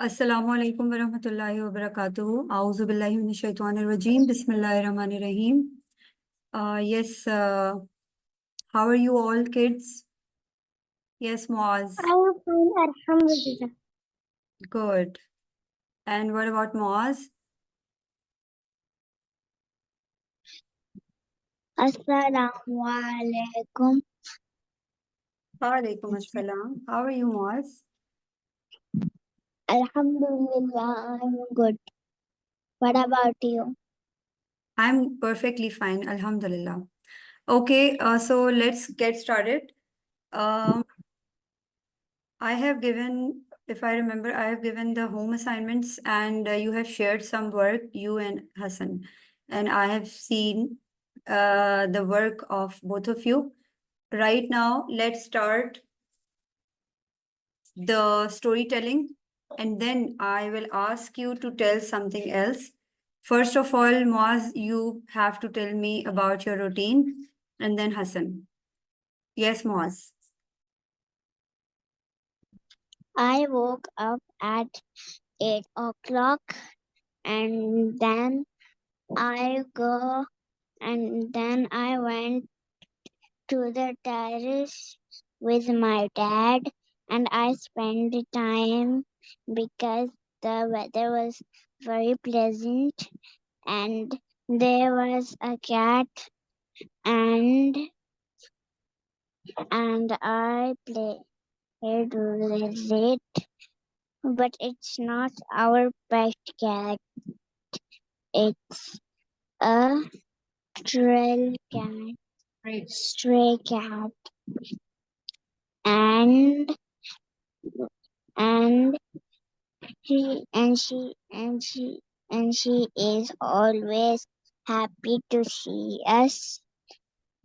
अस्सलामु अलैकुम वरहमतुल्लाहि वबरकातुहू आऊज़ु बिल्लाहि मिनश शैतानिर रजीम बिस्मिल्लाहिर रहमानिर रहीम. Yes, how are you all kids? Yes, Moaz. I am fine, Alhamdulillah. Good. And what about Moaz? Assalamu alaikum. Alaikum assalam. How are you, Moaz? Alhamdulillah, I'm good. What about you? I'm perfectly fine, alhamdulillah. Okay, so let's get started. Um, I have given, if I remember, I have given the home assignments and you have shared some work, you and Hassan. And I have seen the work of both of you. Right now, let's start the storytelling and then I will ask you to tell something else. First of all, Moaz, you have to tell me about your routine and then Hassan. Yes, Moaz. I woke up at 8 o'clock and then I went to the terrace with my dad and I spent time because the weather was very pleasant and there was a cat and I played with it, but it's not our pet cat. It's a stray cat, and and she is always happy to see us.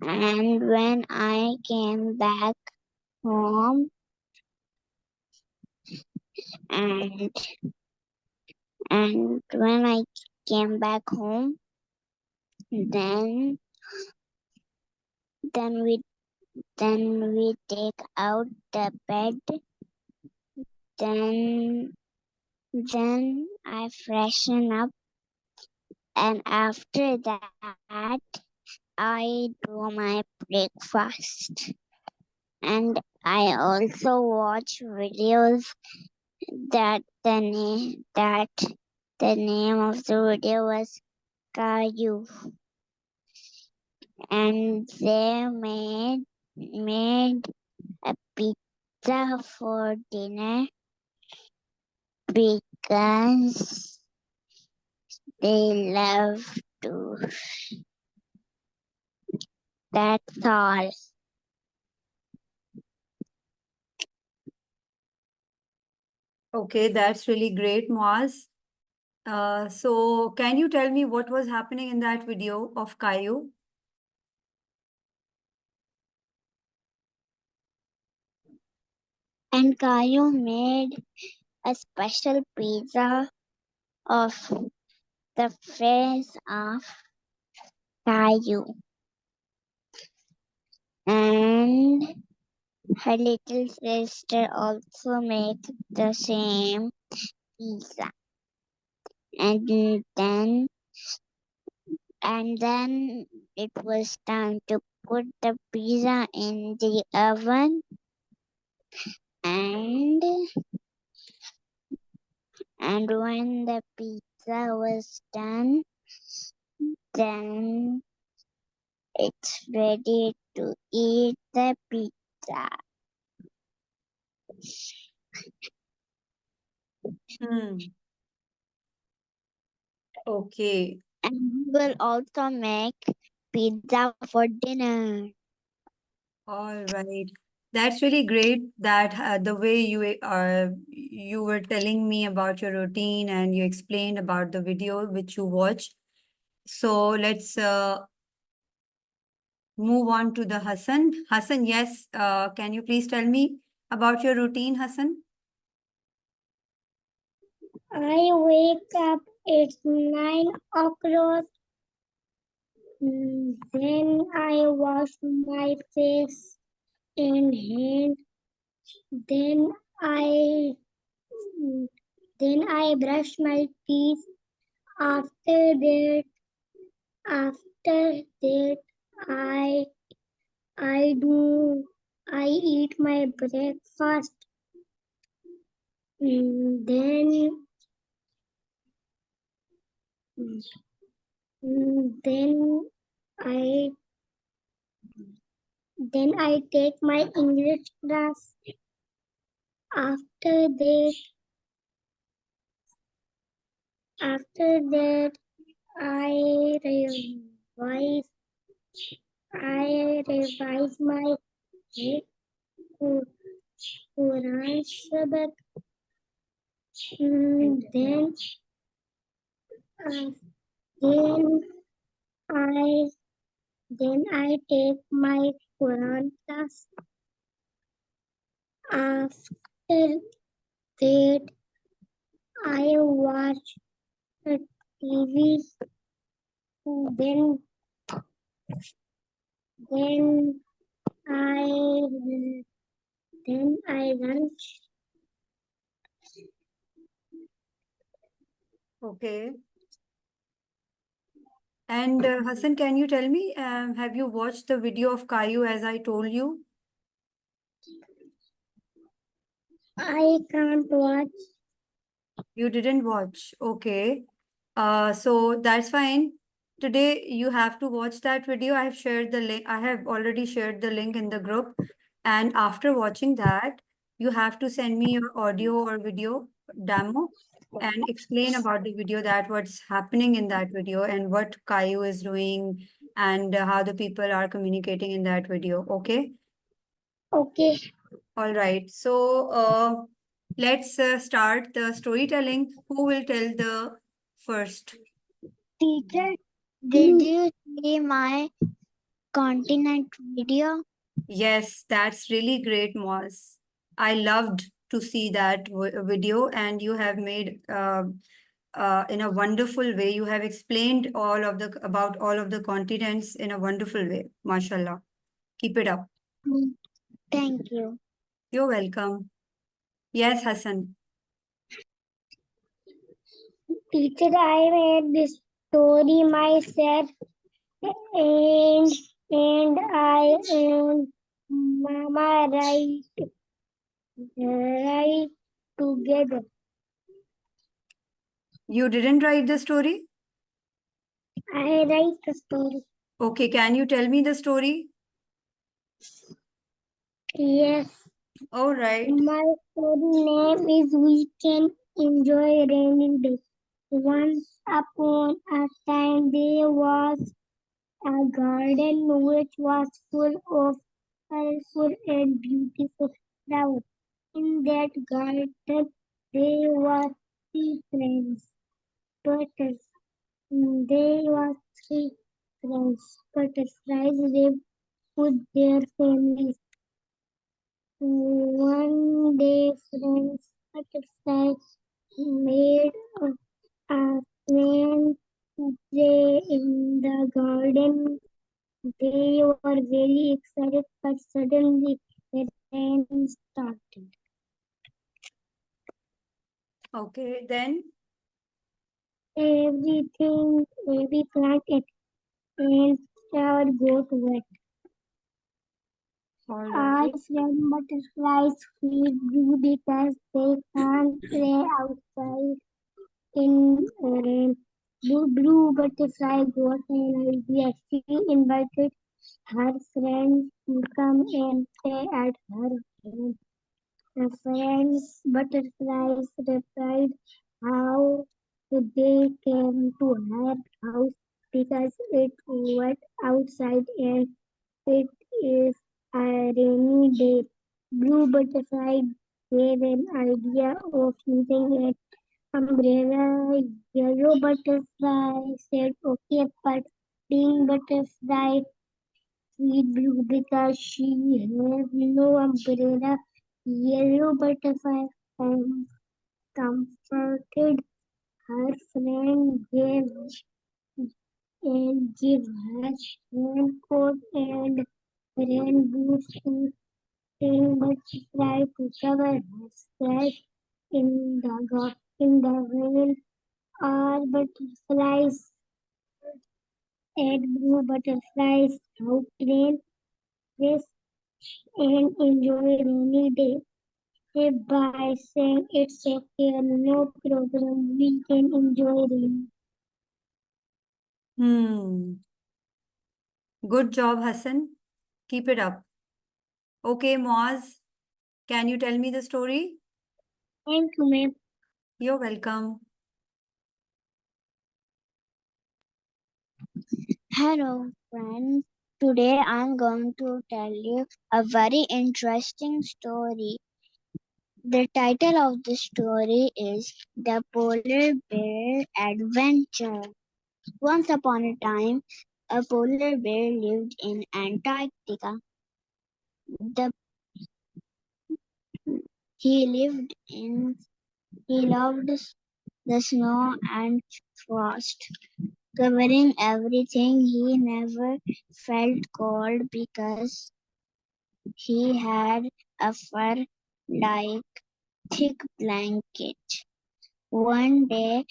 And when I came back home, and when I came back home, then we take out the bed. Then I freshen up, and after that I do my breakfast. And I also watch videos that the name of the video was Caillou, and they made a pizza for dinner because they love to. That's all. Okay, that's really great, Moaz. So can you tell me what was happening in that video of Caillou? And Caillou made a special pizza of the face of Caillou. And her little sister also made the same pizza. And then it was time to put the pizza in the oven. And when the pizza was done, then it's ready to eat the pizza. Okay. And we will also make pizza for dinner. All right. That's really great that the way you were telling me about your routine and you explained about the video which you watched. So let's move on to the Hassan. Hassan, yes, can you please tell me about your routine, Hassan? I wake up at 9 o'clock. Then I wash my face and hands. Then I Then I brush my teeth. After that, after that, I I do I eat my breakfast. Mm, then I then I take my English class. After that, after that, I revise. I revise my Quran sabak. Then, uh, then I I take my Quran class. After that, I watch the TV. Then then I then I lunch. Okay. And Hassan, can you tell me, have you watched the video of Caillou as I told you? I can't watch. You didn't watch. Okay. So that's fine. Today you have to watch that video. I have shared the link. I have already shared the link in the group. And after watching that, you have to send me your audio or video demo and explain about the video, that what's happening in that video and what Caillou is doing, and how the people are communicating in that video. Okay. Okay, All right. So let's start the storytelling. Who will tell the first? teacher, did you see my continent video? Yes, that's really great, Moz. I loved to see that video, and you have made in a wonderful way. You have explained all of the about all of the continents in a wonderful way. Mashallah. Keep it up. Mm, thank you. You're welcome. Yes, Hassan. Teacher, I made this story myself and I and Mama write together. You didn't write the story? I write the story. Okay, can you tell me the story? Yes. All right. My story name is We Can Enjoy Rainy Day. Once upon a time there was a garden which was full of colorful and beautiful flowers. In that garden there were three friends. Butterflies. There were three friends. Butterflies lived with their families. One day, friends butterflies made a friend play in the garden. They were very excited, but suddenly the rain started. Okay, then. Every plant and flower got wet. All Our right. friend butterflies feel blue because they can't play outside in rain. Blue butterfly got an idea. She invited her friends to come and play at her home. The friends butterflies replied how they came to her house because it was outside and it is a rainy day. Blue butterfly gave an idea of using an umbrella. Yellow butterfly said okay, but pink butterfly sweet blue because she has no umbrella. Yellow butterfly comforted her friend, give her raincoat and rain boots to sing, but she tried to cover herself in the garden. in the rain are butterflies and blue butterflies out rain rest and enjoy rainy day. If by saying it's okay, no problem, we can enjoy rain. Good job, Hassan. Keep it up. Okay, Moaz, can you tell me the story? Thank you, ma'am. You're welcome. Hello, friends. Today I'm going to tell you a very interesting story. The title of the story is The Polar Bear Adventure. Once upon a time, a polar bear lived in Antarctica. The, he lived in he loved the snow and frost, covering everything. He never felt cold because he had a fur like thick blanket. One day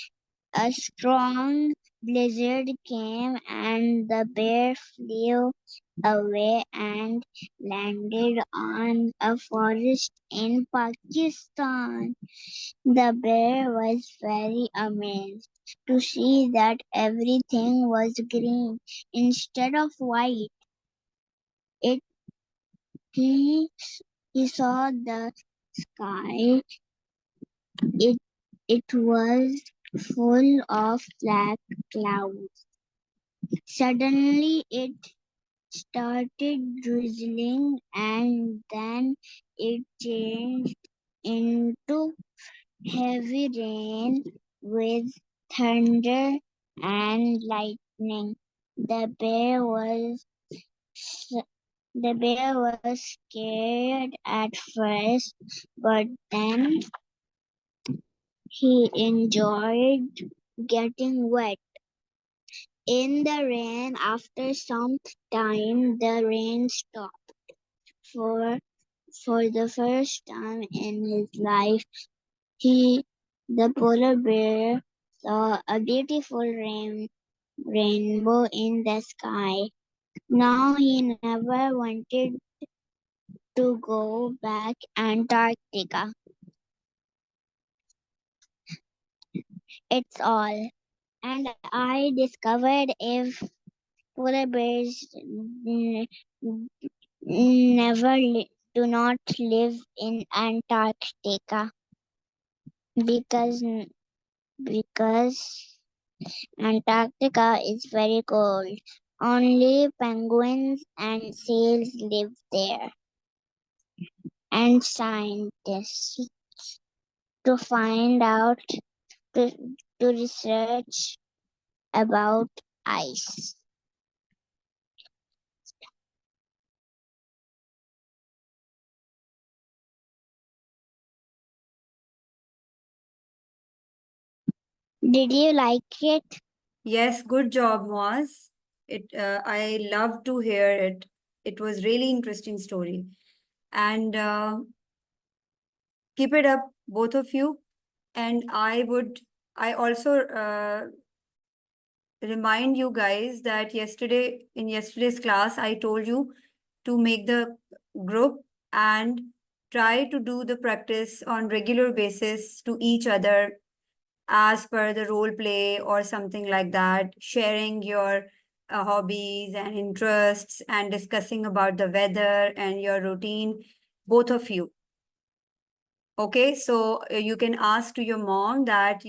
a strong blizzard came and the bear flew away and landed on a forest in Pakistan. The bear was very amazed to see that everything was green instead of white. It he he saw the sky. It it was full of black clouds. Suddenly it started drizzling and then it changed into heavy rain with thunder and lightning. The bear was the bear was scared at first, but then he enjoyed getting wet in the rain. After some time, the rain stopped. For for the first time in his life, he the polar bear saw a beautiful rainbow in the sky. Now he never wanted to go back Antarctica. It's all. And I discovered if polar bears never do not live in Antarctica because because Antarctica is very cold. Only penguins and seals live there. And scientists to find out to, to research about ice. Did you like it? Yes, good job, Moaz. I love to hear it. It was really interesting story. And keep it up, both of you. And I also remind you guys that in yesterday's class, I told you to make the group and try to do the practice on regular basis to each other as per the role play or something like that, sharing your hobbies and interests and discussing about the weather and your routine, both of you. Okay, so you can ask to your mom that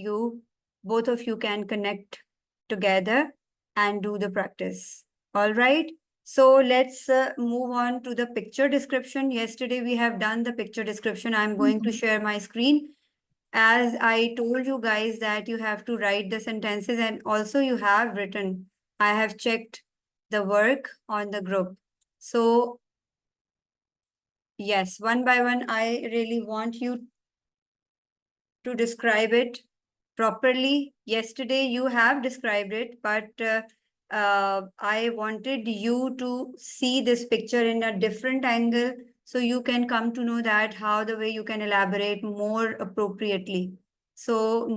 both of you can connect together and do the practice. All right. So let's move on to the picture description. Yesterday we have done the picture description. I'm going to share my screen. As I told you guys that you have to write the sentences and also you have written. I have checked the work on the group. So yes, one by one, I really want you to describe it properly. Yesterday you have described it, but I wanted you to see this picture in a different angle so you can come to know that how the way you can elaborate more appropriately. So,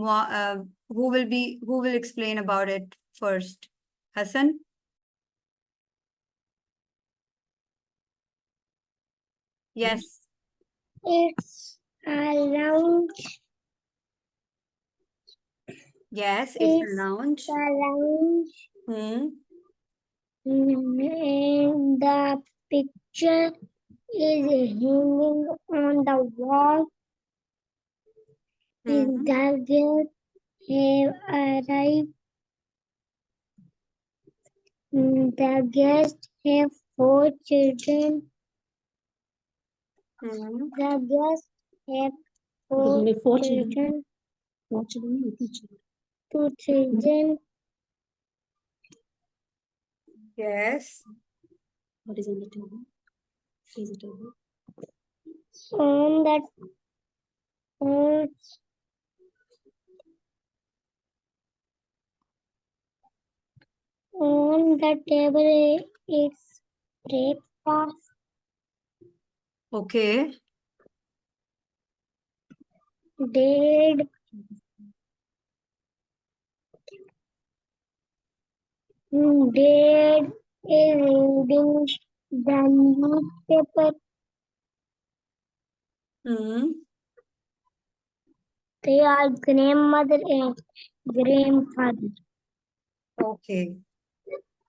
who will explain about it first? Hassan? Yes. It's a lounge. Yes, it's a It's lounge. a lounge. Hmm. And the picture is hanging on the wall. Hmm. The guests have arrived. The guests have 4 children. Hmm. The guests have four children. 2 children. Yes. On the on, on the table is breakfast. Okay. Dad, Dad is reading the newspaper. Hmm. They are grandmother and grandfather. Okay.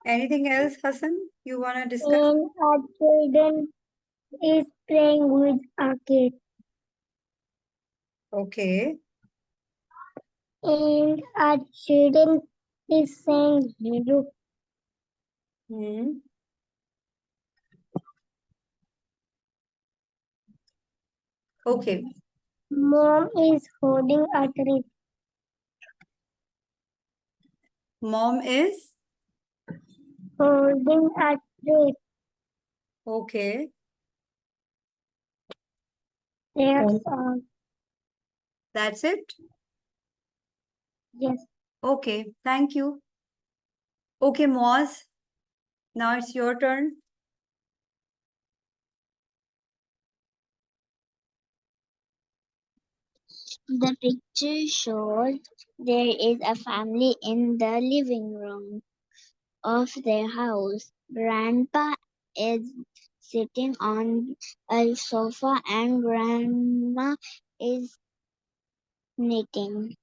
Anything else, Hassan, you want to discuss? And a children is playing with a kid. Okay. And a children is saying hello. Hmm. Okay. Mom is holding a tree. Mom is? Holding a tree. Okay. That's all. That's it? Yes. Okay. Thank you. Okay, Moz. Now it's your turn. The picture shows there is a family in the living room of their house. Grandpa is sitting on a sofa and grandma is knitting.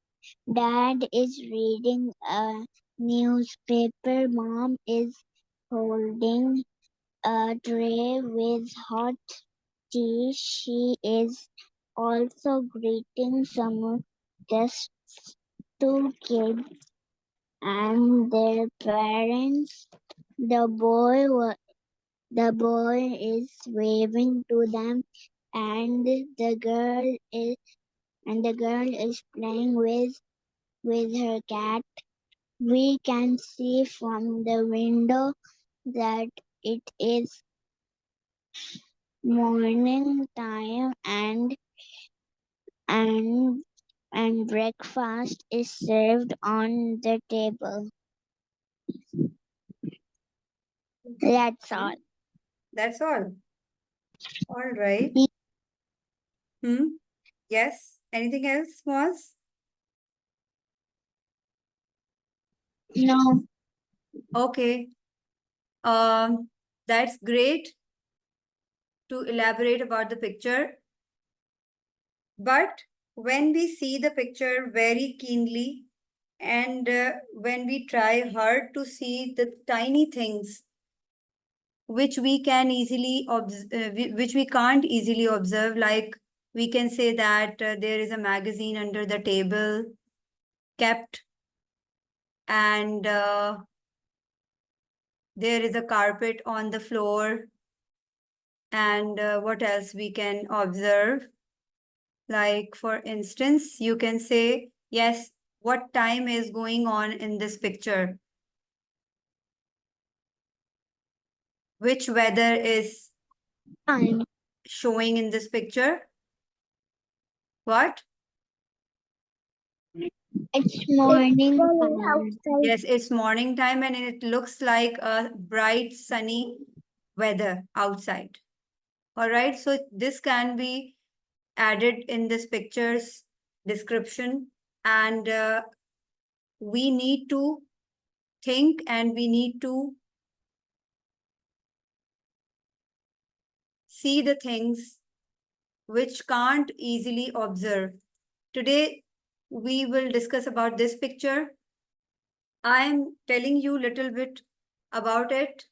Dad is reading a newspaper. Mom is holding a tray with hot tea. She is also greeting some guests, 2 kids and their parents. The boy is waving to them, and the girl is playing with her cat. We can see from the window that it is morning time, and and breakfast is served on the table. That's all. That's all. All right. Hmm. Yes. Anything else, Moz? No. Okay. That's great to elaborate about the picture. But when we see the picture very keenly and when we try hard to see the tiny things which we can easily which we can't easily observe, like we can say that there is a magazine under the table kept, and there is a carpet on the floor, and what else we can observe, like for instance you can say, yes, what time is going on in this picture, which weather is Time. showing in this picture, what? It's morning time. Outside. Yes, it's morning time and it looks like a bright sunny weather outside. All right, so this can be added in this picture's description. and we need to think and we need to see the things which can't easily observe. Today, we will discuss about this picture. I am telling you a little bit about it,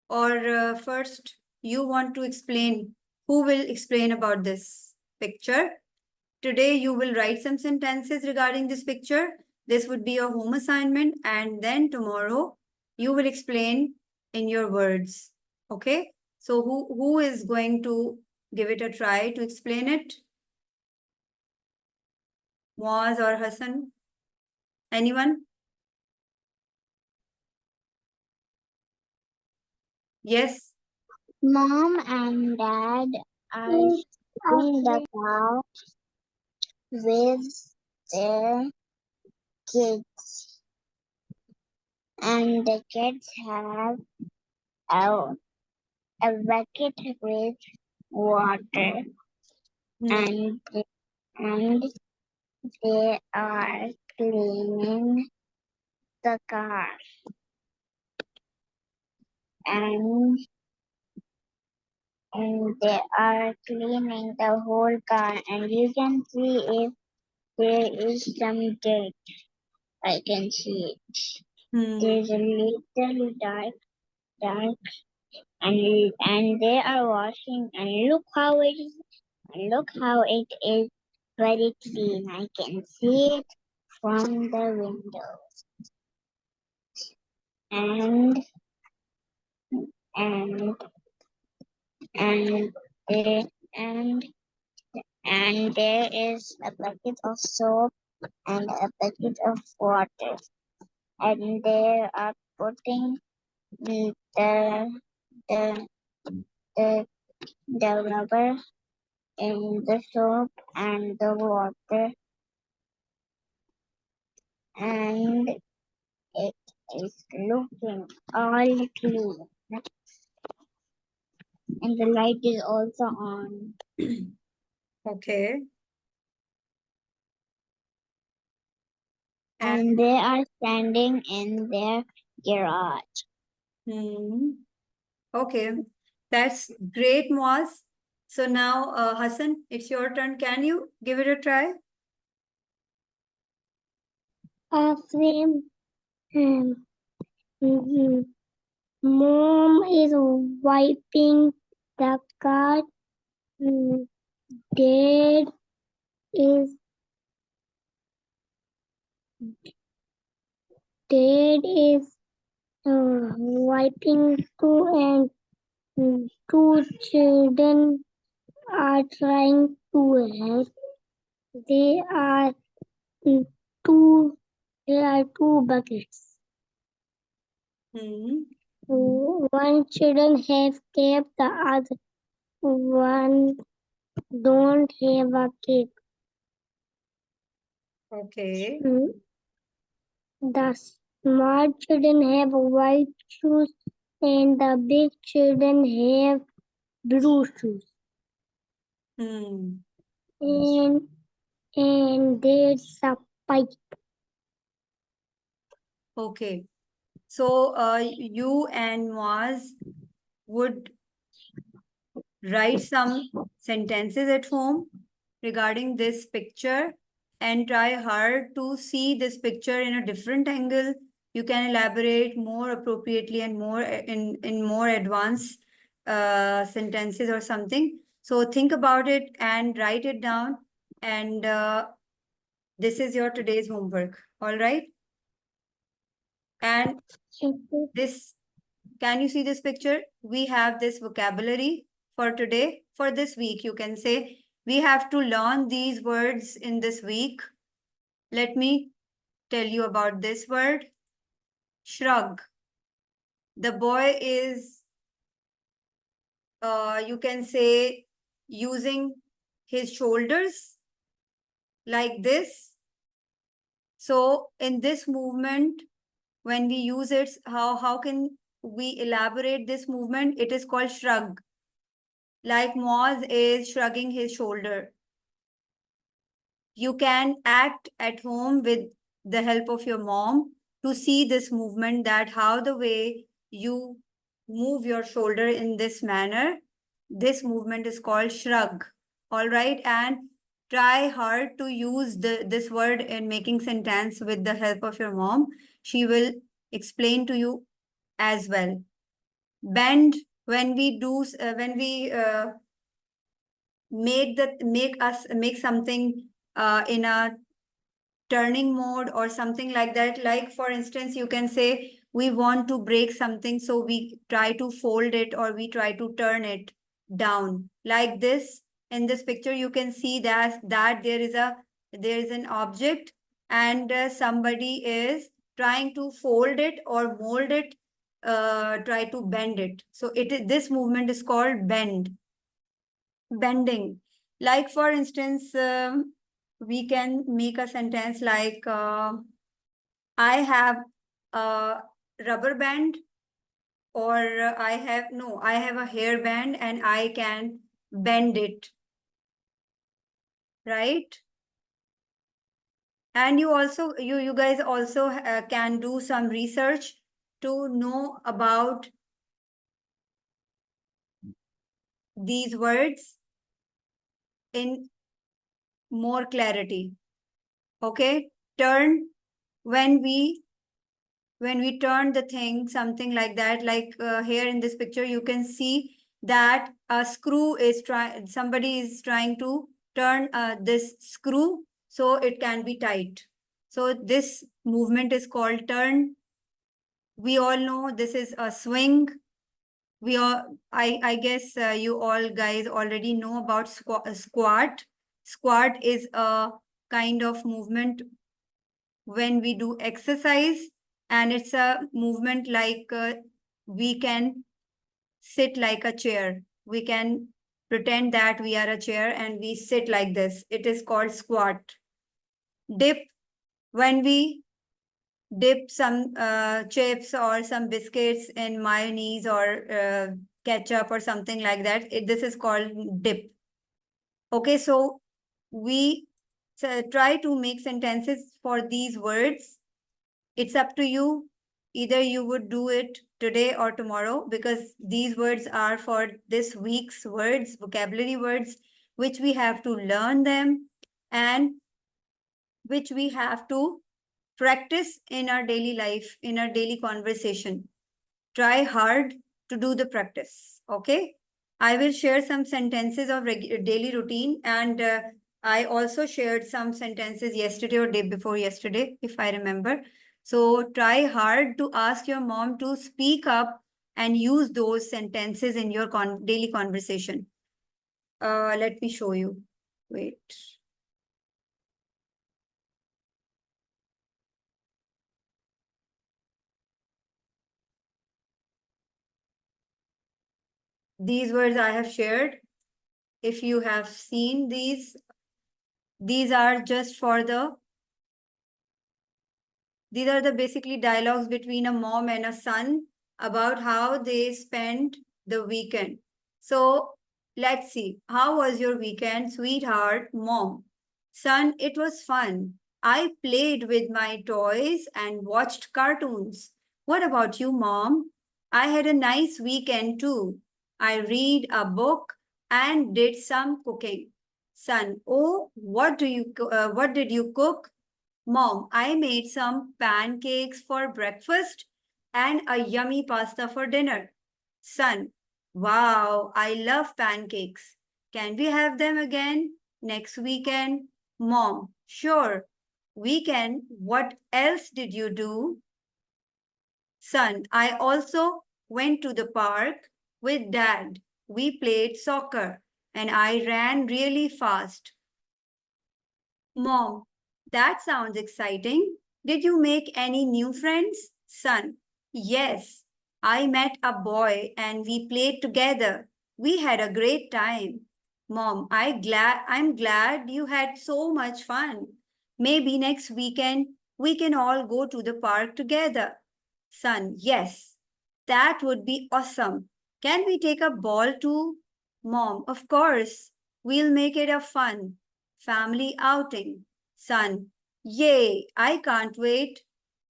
or first, you want to explain? Who will explain about this picture? Today, you will write some sentences regarding this picture. This would be a home assignment, and then tomorrow, you will explain in your words. Okay? So, who is going to give it a try to explain it? Moaz or Hassan? Anyone? Yes? Mom and Dad are in the car with their kids, and the kids have a, a bucket with water, and and they are cleaning the car, and they are cleaning the whole car, and you can see if there is some dirt. I can see it. There's a little dark, and they are washing, and look how it is very clean. I can see it from the window, and and and there and and there is a bucket of soap and a bucket of water, and they are putting the the the, the rubber in the soap and the water, and it is looking all clean. And the light is also on. Okay. And they are standing in their garage. Okay. That's great, Moaz. So now, Hassan, it's your turn. Can you give it a try? Frame. Mom is wiping the car. Dad is Dad is wiping too, and two children are trying to help. They are two. There are two buckets. One children have cap, the other one don't have a cap. Okay. The smart children have white shoes, and the big children have blue shoes. And there's a pipe. Okay. So you and Moaz would write some sentences at home regarding this picture and try hard to see this picture in a different angle. You can elaborate more appropriately and more in more advanced sentences or something. So think about it and write it down. And this is your today's homework. All right. And this, can you see this picture? We have this vocabulary for today, for this week. You can say, we have to learn these words in this week. Let me tell you about this word, shrug. The boy is, you can say, using his shoulders like this. So in this movement, when we use it, how can we elaborate this movement? It is called shrug. Like Moz is shrugging his shoulder. You can act at home with the help of your mom to see this movement, that how the way you move your shoulder in this manner, this movement is called shrug. All right. And try hard to use this word in making sentence with the help of your mom. She will explain to you as well. Bend, when we do, when we make something in a turning mode or something like that. Like for instance, you can say we want to break something, so we try to fold it or we try to turn it down like this. In this picture you can see that there is an object, and somebody is trying to fold it or mold it, try to bend it. So this movement is called bending. Like for instance, we can make a sentence like, I have a rubber band, or I have a hair band and I can bend it, right? And you guys also can do some research to know about these words in more clarity. Okay, turn, when we turn the thing, something like that, like here in this picture you can see that a screw is somebody is trying to turn this screw so it can be tight. So this movement is called turn. We all know this is a swing. I guess you all guys already know about squat. Squat is a kind of movement when we do exercise, and it's a movement like we can sit like a chair. We can pretend that we are a chair and we sit like this. It is called squat. Dip, when we dip some chips or some biscuits in mayonnaise or ketchup or something like that, this is called dip. Okay, so we try to make sentences for these words. It's up to you. Either you would do it today or tomorrow, because these words are for this week's words, vocabulary words, which we have to learn them and which we have to practice in our daily life, in our daily conversation. Try hard to do the practice. Okay. I will share some sentences of daily routine, and I also shared some sentences yesterday or day before yesterday, if I remember. So try hard to ask your mom to speak up and use those sentences in your daily conversation. Let me show you. Wait. These words I have shared. If you have seen these are just for these are the basically dialogues between a mom and a son about how they spent the weekend. So let's see. How was your weekend, sweetheart? Mom. Son, it was fun. I played with my toys and watched cartoons. What about you, Mom? I had a nice weekend too. I read a book and did some cooking. Son, oh, what did you cook? Mom, I made some pancakes for breakfast and a yummy pasta for dinner. Son, wow, I love pancakes. Can we have them again next weekend? Mom, sure. Weekend, what else did you do? Son, I also went to the park with Dad. We played soccer and I ran really fast. Mom, that sounds exciting. Did you make any new friends? Son, yes. I met a boy and we played together. We had a great time. Mom, I'm glad you had so much fun. Maybe next weekend we can all go to the park together. Son, yes. That would be awesome. Can we take a ball too? Mom, of course. We'll make it a fun family outing. sun. Yay, I can't wait.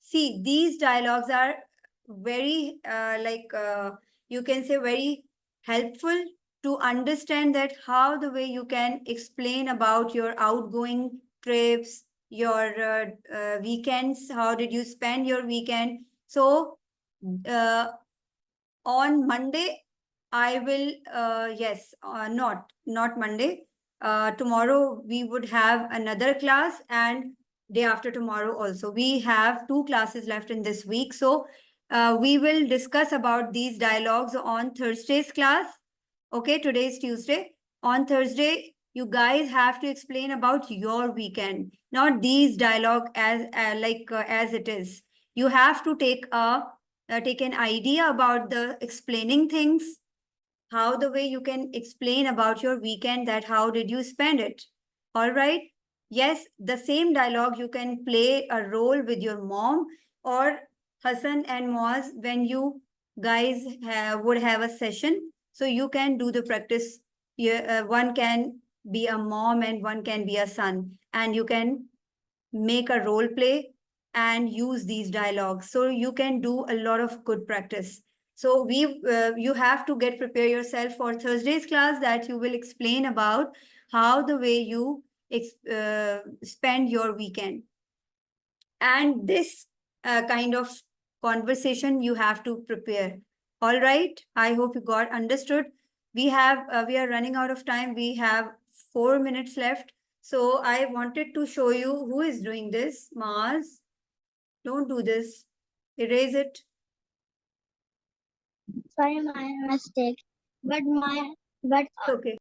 See, these dialogues are very, you can say, very helpful to understand that how the way you can explain about your outgoing trips, your weekends, how did you spend your weekend. So, uh, on Monday, I will, yes, not Monday. Tomorrow we would have another class, and day after tomorrow also. We have two classes left in this week. So we will discuss about these dialogues on Thursday's class. Okay, today is Tuesday. On Thursday, you guys have to explain about your weekend, not these dialogue as it is. You have to take an idea about the explaining things, how the way you can explain about your weekend, that how did you spend it. All right. Yes, the same dialogue you can play a role with your mom or Hassan and Moaz when you guys would have a session. So you can do the practice. One can be a mom and one can be a son, and you can make a role play and use these dialogues, so you can do a lot of good practice. So you have to get prepare yourself for Thursday's class, that you will explain about how the way you spend your weekend. And this kind of conversation you have to prepare. All right, I hope you got understood. We are running out of time. We have 4 minutes left. So I wanted to show you who is doing this. Mars, don't do this. Erase it. Sorry, my mistake. But Okay.